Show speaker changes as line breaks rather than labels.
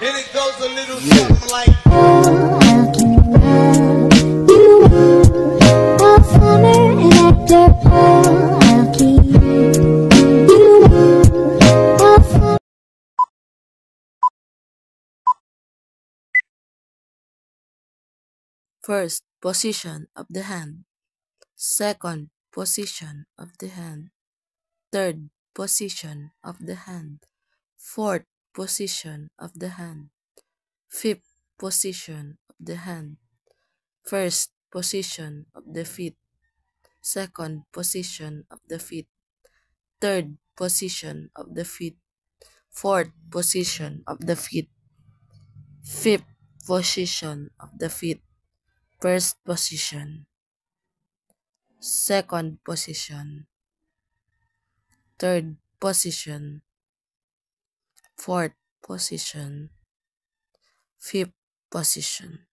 And it goes a little something like.
I'll keep you proud. You are a farmer and actor. I'll keep you a farmer.
First position of the hand. Second position of the hand. Third position of the hand. Fourth position of the hand. Fifth position of the hand. First position of the feet. Second position of the feet. Third position of the feet. Fourth position of the feet. Fifth position of the feet. First position. Second position. Third position. Fourth position. Fifth position.